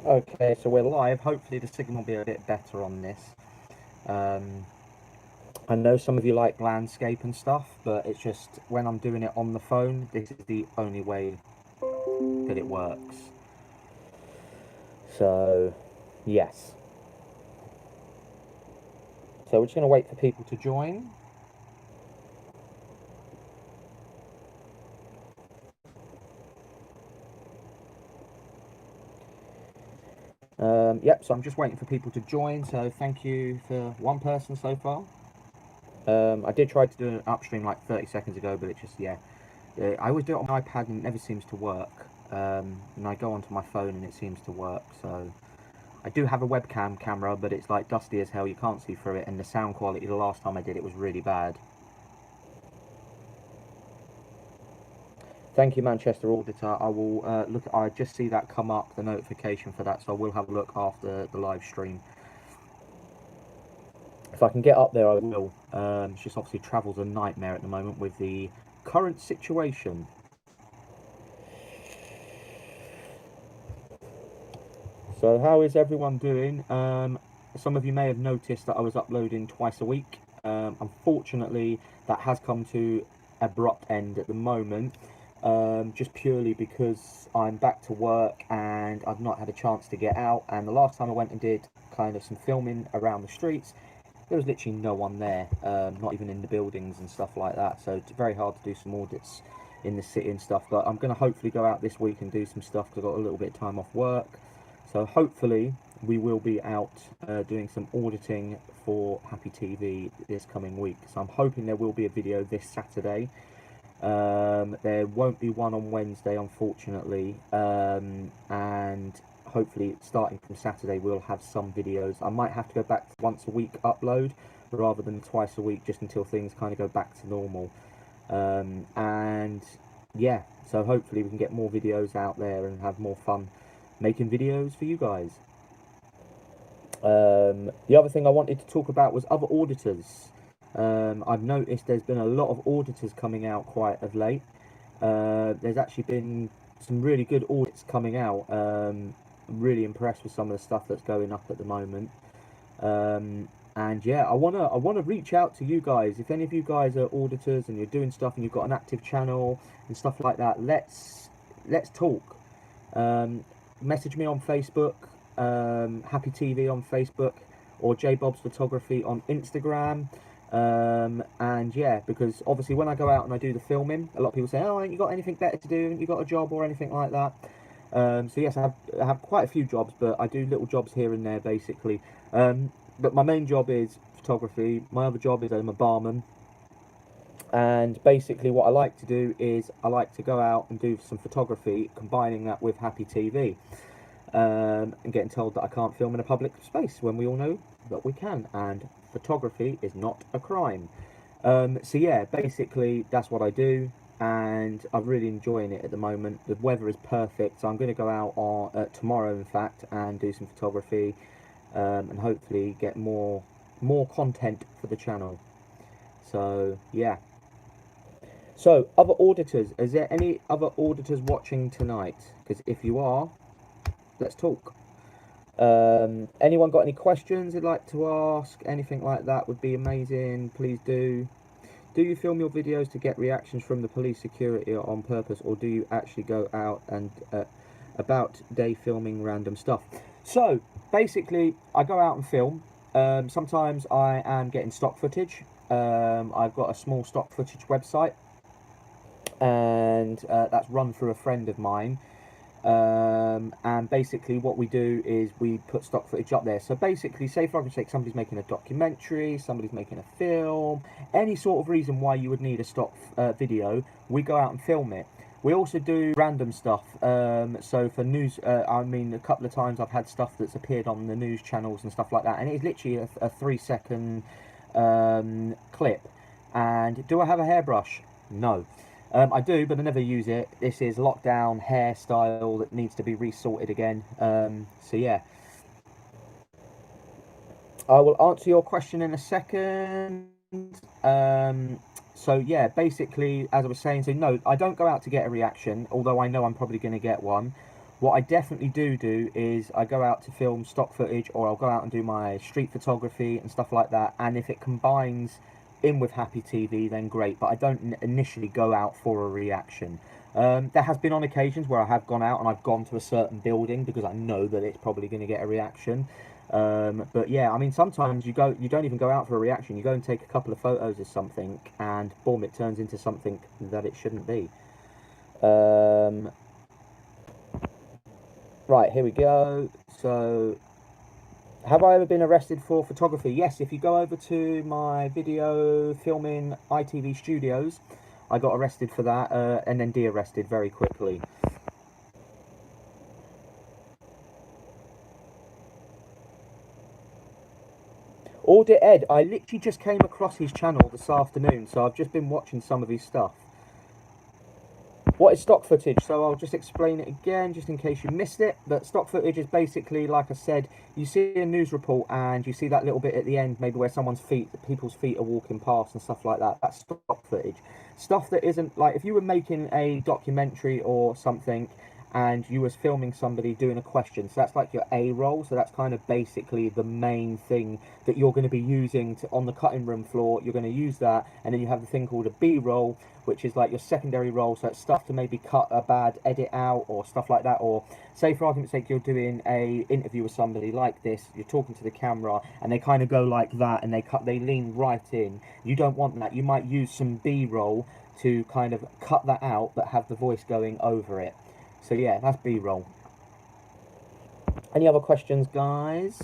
Okay, so we're live. Hopefully the signal will be a bit better on this. I know some of you like landscape and stuff, but it's just when I'm doing it on the phone, this is the only way that it works. So, yes. So we're just going to wait for people to join. Yep, so I'm just waiting for people to join, so thank you for one person so far. I did try to do an upstream like 30 seconds ago, but it just, yeah. I always do it on my iPad and it never seems to work. And I go onto my phone and it seems to work, so... I do have a webcam camera, but it's like dusty as hell, you can't see through it, and the sound quality the last time I did it was really bad. Thank you, Manchester Auditor. I will look. I just see that come up, the notification for that, so I will have a look after the live stream. If I can get up there, I will. It's just obviously travel's a nightmare at the moment with the current situation. So how is everyone doing? Some of you may have noticed that I was uploading twice a week. Unfortunately, that has come to abrupt end at the moment. Just purely because I'm back to work and I've not had a chance to get out. And the last time I went and did kind of some filming around the streets, there was literally no one there, not even in the buildings and stuff like that. So it's very hard to do some audits in the city and stuff. But I'm going to hopefully go out this week and do some stuff because I've got a little bit of time off work. So hopefully we will be out doing some auditing for Happy TV this coming week. So I'm hoping there will be a video this Saturday. There won't be one on Wednesday, unfortunately, and hopefully starting from Saturday we'll have some videos. I might have to go back to once a week upload rather than twice a week, just until things kind of go back to normal. And yeah, so hopefully we can get more videos out there and have more fun making videos for you guys. The other thing I wanted to talk about was other auditors. I've noticed there's been a lot of auditors coming out quite of late. There's actually been some really good audits coming out. I'm really impressed with some of the stuff that's going up at the moment. And yeah, I wanna reach out to you guys. If any of you guys are auditors and you're doing stuff and you've got an active channel and stuff like that, let's talk. Message me on Facebook, Happy TV on Facebook, or J Bob's Photography on Instagram. And yeah, because obviously when I go out and I do the filming, a lot of people say, "Oh, ain't you got anything better to do? Ain't you got a job or anything like that?" So yes, I have quite a few jobs, but I do little jobs here and there, basically. But my main job is photography. My other job is I'm a barman. And basically what I like to do is I like to go out and do some photography, combining that with Happy TV. And getting told that I can't film in a public space when we all know that we can, and photography is not a crime. So yeah, basically that's what I do, and I'm really enjoying it at the moment. The weather is perfect, so I'm going to go out on tomorrow, in fact, and do some photography, and hopefully get more content for the channel. So yeah. So other auditors, is there any other auditors watching tonight? Because if you are, let's talk. Anyone got any questions they'd like to ask? Anything like that would be amazing. Please do. Do you film your videos to get reactions from the police security on purpose, or do you actually go out and about day filming random stuff? So basically, I go out and film. Sometimes I am getting stock footage. I've got a small stock footage website, and that's run through a friend of mine. And basically what we do is we put stock footage up there. So basically, say for argument's sake, somebody's making a documentary, somebody's making a film, any sort of reason why you would need a stock video, we go out and film it. We also do random stuff. So for news, I mean, a couple of times I've had stuff that's appeared on the news channels and stuff like that, and it's literally a 3-second clip. And do I have a hairbrush? No. I do, but I never use it. This is lockdown hairstyle that needs to be resorted again. So yeah. I will answer your question in a second. So yeah, basically, as I was saying, so no, I don't go out to get a reaction, although I know I'm probably going to get one. What I definitely do is I go out to film stock footage, or I'll go out and do my street photography and stuff like that. And if it combines in with Happy TV, then great. But I don't initially go out for a reaction. There has been on occasions where I have gone out and I've gone to a certain building because I know that it's probably going to get a reaction. But yeah, I mean, sometimes you don't even go out for a reaction. You go and take a couple of photos of something, and boom, it turns into something that it shouldn't be. Right, here we go. So, have I ever been arrested for photography? Yes, if you go over to my video filming ITV Studios, I got arrested for that, and then de-arrested very quickly. Audit Ed, I literally just came across his channel this afternoon, so I've just been watching some of his stuff. What is stock footage? So I'll just explain it again, just in case you missed it. But stock footage is basically, like I said, you see a news report and you see that little bit at the end, maybe where people's feet are walking past and stuff like that. That's stock footage. Stuff that isn't, like, if you were making a documentary or something and you was filming somebody doing a question, so that's like your A roll. So that's kind of basically the main thing that you're going to be using on the cutting room floor. You're going to use that, and then you have the thing called a B roll, which is like your secondary role. So it's stuff to maybe cut a bad edit out or stuff like that. Or say, for argument's sake, you're doing a interview with somebody like this, you're talking to the camera and they kind of go like that and they lean right in. You don't want that. You might use some B-roll to kind of cut that out but have the voice going over it. So yeah, that's B-roll. Any other questions, guys?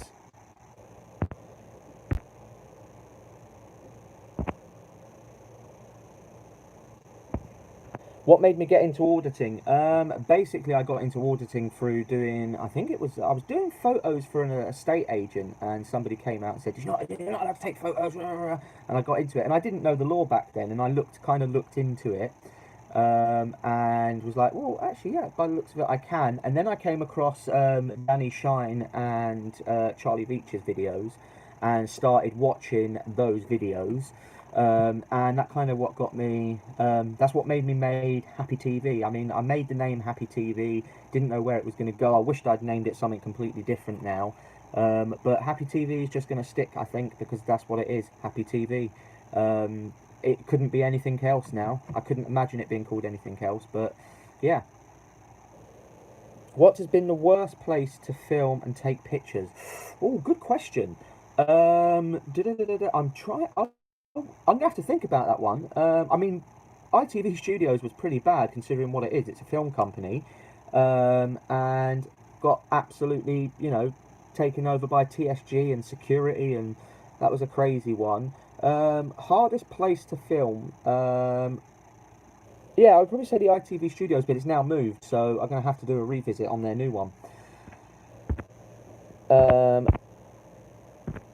What made me get into auditing? Basically, I got into auditing through doing, I was doing photos for an estate agent, and somebody came out and said, you're not allowed to take photos, and I got into it, and I didn't know the law back then, and I kind of looked into it, and was like, well, actually, yeah, by the looks of it, I can. And then I came across Danny Shine and Charlie Veach's videos, and started watching those videos. And that kind of what got me, that's what made me made Happy TV. I mean, I made the name Happy TV, didn't know where it was going to go. I wished I'd named it something completely different now. But Happy TV is just going to stick, I think, because that's what it is, Happy TV. It couldn't be anything else now. I couldn't imagine it being called anything else, but yeah. What has been the worst place to film and take pictures? Oh, good question. I'm trying. I'm gonna have to think about that one. I mean, ITV Studios was pretty bad considering what it is. It's a film company, and got absolutely, taken over by TSG and security, and that was a crazy one. Hardest place to film. Yeah, I would probably say the ITV Studios, but it's now moved, so I'm gonna have to do a revisit on their new one.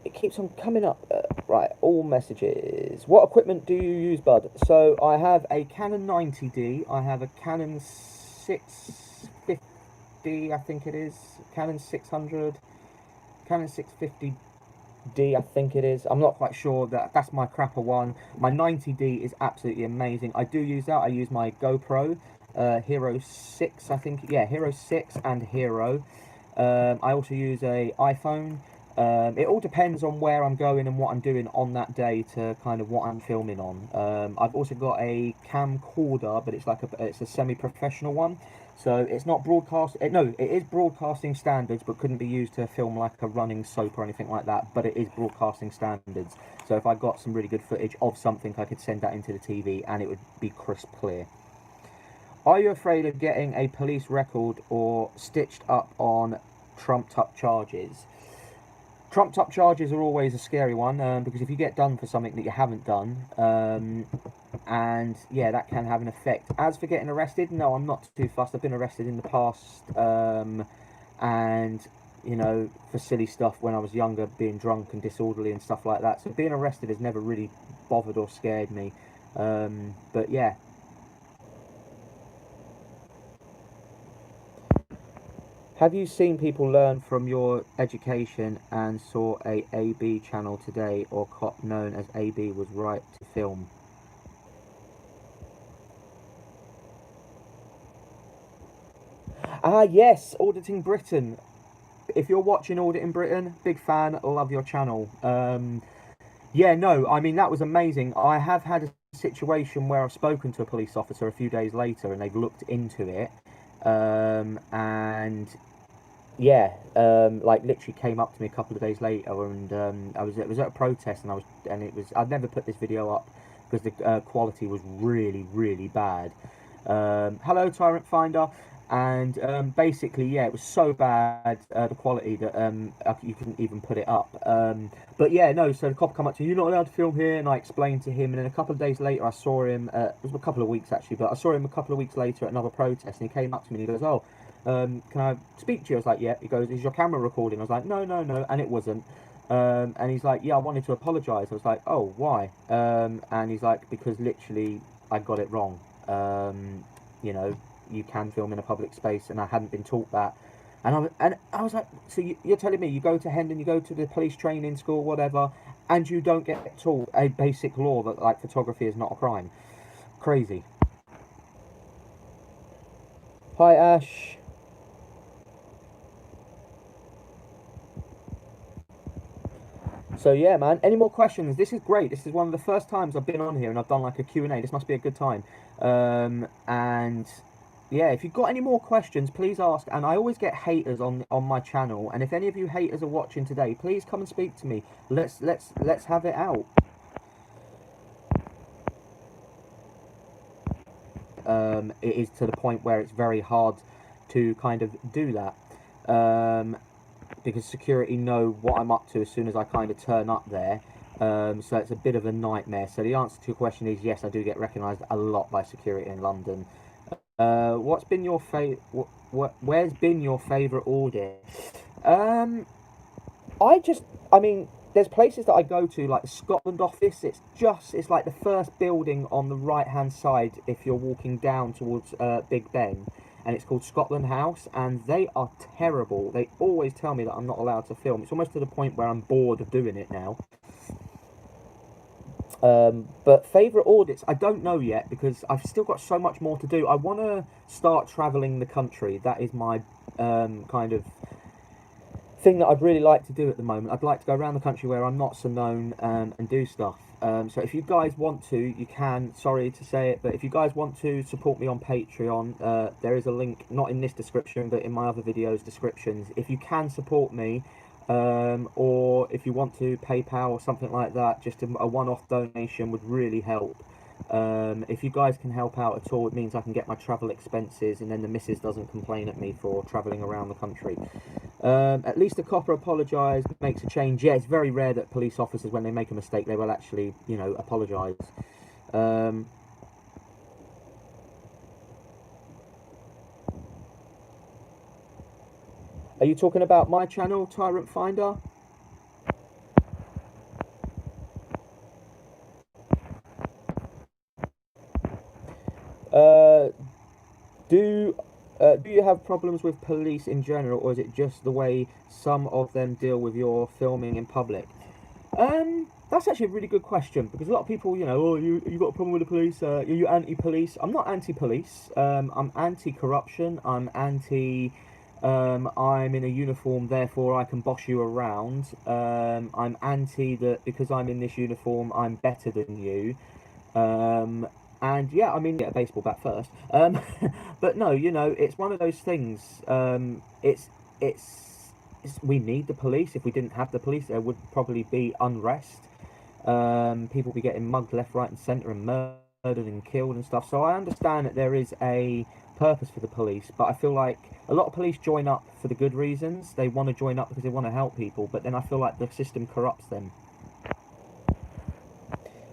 It keeps on coming up. Right, all messages. What equipment do you use, bud? So I have a Canon 90D. I have a Canon 650, I think it is. Canon 600. Canon 650D, I think it is. I'm not quite sure. That's my crapper one. My 90D is absolutely amazing. I do use that. I use my GoPro Hero 6, I think. Yeah, Hero 6 and Hero. I also use a iPhone. It all depends on where I'm going and what I'm doing on that day to kind of what I'm filming on. I've also got a camcorder, but it's a semi-professional one, so it's not broadcast. No, it is broadcasting standards, but couldn't be used to film like a running soap or anything like that. But it is broadcasting standards. So if I got some really good footage of something, I could send that into the TV, and it would be crisp clear. Are you afraid of getting a police record or stitched up on trumped up charges? Trumped up charges are always a scary one, because if you get done for something that you haven't done, and yeah, that can have an effect. As for getting arrested, no, I'm not too fussed. I've been arrested in the past, and for silly stuff when I was younger, being drunk and disorderly and stuff like that. So being arrested has never really bothered or scared me. But yeah. Have you seen people learn from your education and saw a AB channel today or cop known as AB was right to film? Ah, yes, Auditing Britain. If you're watching Auditing Britain, big fan, love your channel. Yeah, no, I mean, that was amazing. I have had a situation where I've spoken to a police officer a few days later and they've looked into it. And yeah, like literally came up to me a couple of days later, and it was at a protest, and I'd never put this video up because the quality was really really bad. Hello, Tyrant Finder, and basically, yeah, it was so bad, the quality that you couldn't even put it up. But yeah, no, so the cop come up to you, you're not allowed to film here, and I explained to him, and then a couple of days later, I saw him. It was a couple of weeks actually, but I saw him a couple of weeks later at another protest, and he came up to me and he goes, "Oh, can I speak to you?" I was like, "Yeah." He goes, "Is your camera recording?" I was like, "No, no, no," and it wasn't. And he's like, "Yeah, I wanted to apologise." I was like, "Oh, why?" And he's like, "Because literally, I got it wrong. You know, you can film in a public space, and I hadn't been taught that." And I was like, "So you're telling me you go to Hendon, you go to the police training school, whatever, and you don't get taught a basic law that like photography is not a crime? Crazy." Hi, Ash. So yeah, man, any more questions? This is great. This is one of the first times I've been on here and I've done like a Q&A. This must be a good time. And yeah, if you've got any more questions, please ask. And I always get haters on my channel. And if any of you haters are watching today, please come and speak to me. Let's have it out. It is to the point where it's very hard to kind of do that. Because security know what I'm up to as soon as I kind of turn up there. So it's a bit of a nightmare. So the answer to your question is yes, I do get recognised a lot by security in London. What's been your where's been your favourite audit? I mean, there's places that I go to, like the Scotland office. It's like the first building on the right hand side if you're walking down towards Big Ben, and it's called Scotland House, and they are terrible. They always tell me that I'm not allowed to film. It's almost to the point where I'm bored of doing it now. But favourite audits, I don't know yet because I've still got so much more to do. I want to start travelling the country. That is my kind of thing that I'd really like to do at the moment. I'd like to go around the country where I'm not so known and do stuff. So if you guys want to, you can. Sorry to say it, but if you guys want to support me on Patreon, there is a link, not in this description, but in my other videos descriptions. If you can support me, or if you want to PayPal or something like that, just a one-off donation would really help. If you guys can help out at all, it means I can get my travel expenses, and then the missus doesn't complain at me for travelling around the country. At least the copper apologise, makes a change. Yeah, it's very rare that police officers, when they make a mistake, they will actually, you know, apologise. Are you talking about my channel, Tyrant Finder? Uh, do you have problems with police in general, or is it just the way some of them deal with your filming in public? That's actually a really good question, because a lot of people, you know, "Oh, you got a problem with the police? Are you anti-police?" I'm not anti-police. I'm anti-corruption. I'm in a uniform, therefore I can boss you around. I'm anti that because I'm in this uniform, I'm better than you. And yeah, I mean, get a baseball bat first. But no, you know, it's one of those things. We need the police. If we didn't have the police, there would probably be unrest. People be getting mugged left, right, and centre, and murdered and killed and stuff. So I understand that there is a purpose for the police, but I feel like a lot of police join up for the good reasons. They want to join up because they want to help people, but then I feel like the system corrupts them.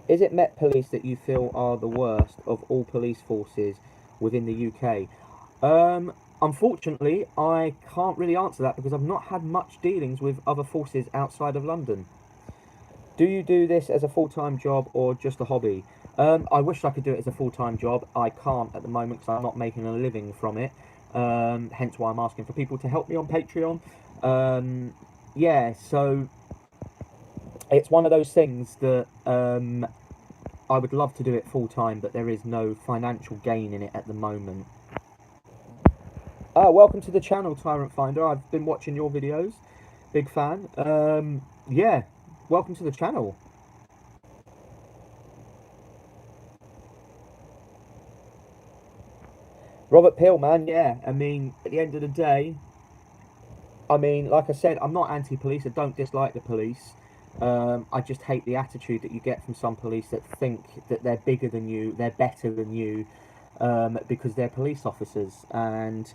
Is it Met Police that you feel are the worst of all police forces within the UK? Unfortunately, I can't really answer that because I've not had much dealings with other forces outside of London. Do you do this as a full-time job or just a hobby? I wish I could do it as a full-time job. I can't at the moment because I'm not making a living from it. Hence why I'm asking for people to help me on Patreon. Yeah, so it's one of those things that I would love to do it full-time, but there is no financial gain in it at the moment. Welcome to the channel, Tyrant Finder. I've been watching your videos. Big fan. Yeah, welcome to the channel. Robert Peel, man, yeah. I mean, at the end of the day, I mean, like I said, I'm not anti-police. I don't dislike the police. I just hate the attitude that you get from some police that think that they're bigger than you, they're better than you, because they're police officers. And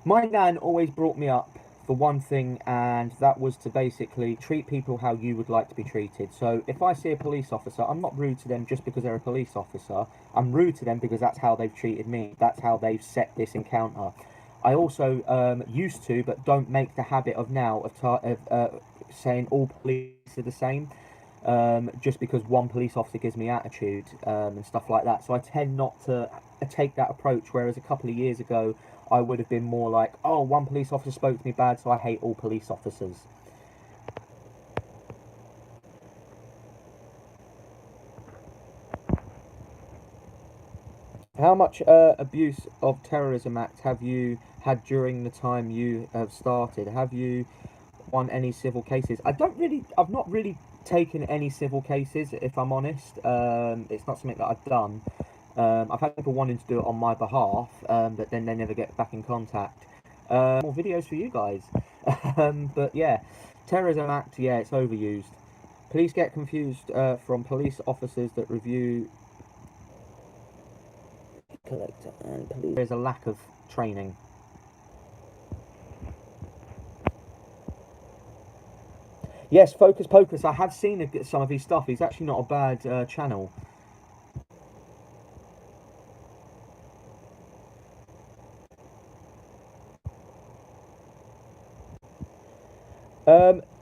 my nan always brought me up for one thing, and that was to basically treat people how you would like to be treated. So if I see a police officer, I'm not rude to them just because they're a police officer. I'm rude to them because that's how they've treated me. That's how they've set this encounter. I also used to, but don't make the habit of now, of saying all police are the same, just because one police officer gives me attitude and stuff like that. So I tend not to take that approach, whereas a couple of years ago, I would have been more like, oh, one police officer spoke to me bad, so I hate all police officers. How much abuse of Terrorism Act have you had during the time you have started? Have you won any civil cases? I've not really taken any civil cases, if I'm honest. It's not something that I've done. I've had people wanting to do it on my behalf, but then they never get back in contact. More videos for you guys. But yeah, Terrorism Act, yeah, it's overused. Police get confused from police officers that review collector and police. There's a lack of training. Yes, Focus Pocus. I have seen some of his stuff. He's actually not a bad channel.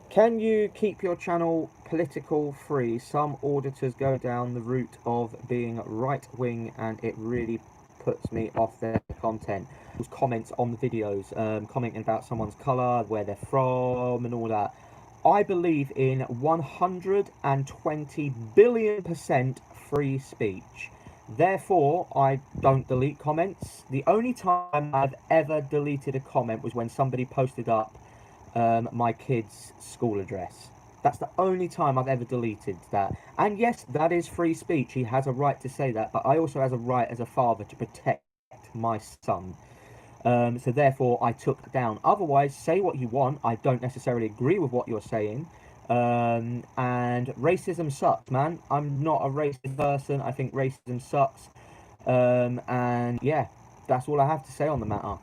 Can you keep your channel political free? Some auditors go down the route of being right wing, and it really puts me off their content. Comments on the videos, commenting about someone's colour, where they're from, and all that. I believe in 120 billion% free speech. Therefore, I don't delete comments. The only time I've ever deleted a comment was when somebody posted up my kid's school address. That's the only time I've ever deleted that. And yes, that is free speech. He has a right to say that, but I also has a right as a father to protect my son. So therefore, I took down. Otherwise, say what you want. I don't necessarily agree with what you're saying. And racism sucks, man. I'm not a racist person. I think racism sucks. And yeah, that's all I have to say on the matter.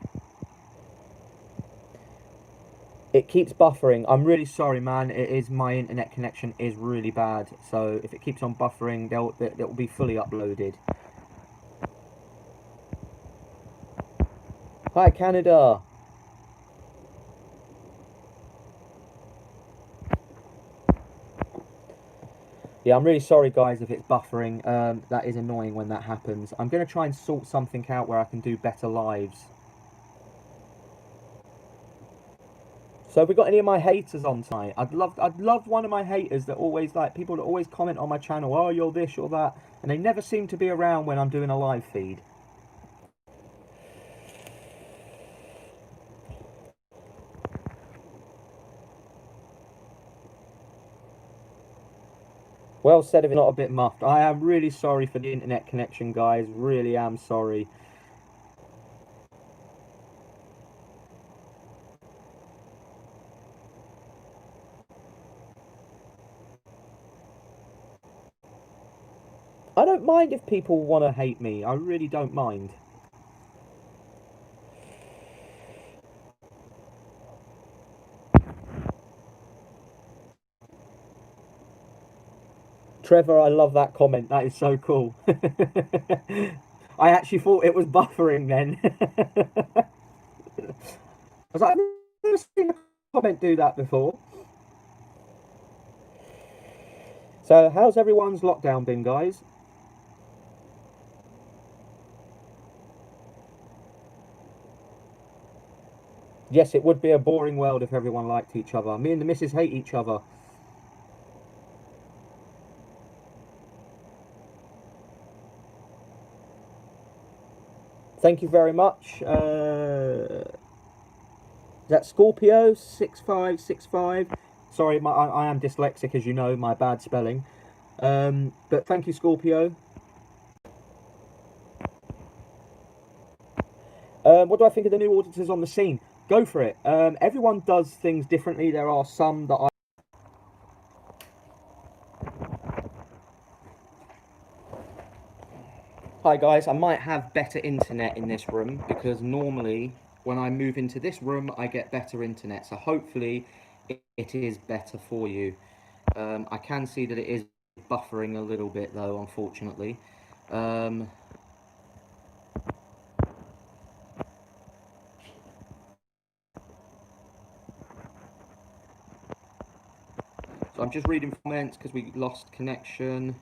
It keeps buffering. I'm really sorry, man. It is, my internet connection is really bad. So if it keeps on buffering, they'll be fully uploaded. Hi, Canada. Yeah, I'm really sorry, guys, if it's buffering. That is annoying when that happens. I'm going to try and sort something out where I can do better lives. So have we got any of my haters on tonight? I'd love one of my haters that always, like, people that always comment on my channel, oh, you're this, you're that, and they never seem to be around when I'm doing a live feed. Well said, if it's not a bit muffed. I am really sorry for the internet connection, guys. Really am sorry. I don't mind if people want to hate me. I really don't mind. Trevor, I love that comment. That is so cool. I actually thought it was buffering then. I was like, I've never seen a comment do that before. So, how's everyone's lockdown been, guys? Yes, it would be a boring world if everyone liked each other. Me and the missus hate each other. Thank you very much. Is that Scorpio 6565? Sorry, I am dyslexic, as you know, my bad spelling. But thank you, Scorpio. What do I think of the new auditors on the scene? Go for it. Everyone does things differently. There are some that I... Hi guys, I might have better internet in this room because normally when I move into this room I get better internet, so hopefully it is better for you. I can see that it is buffering a little bit though, unfortunately. So I'm just reading comments because we lost connection.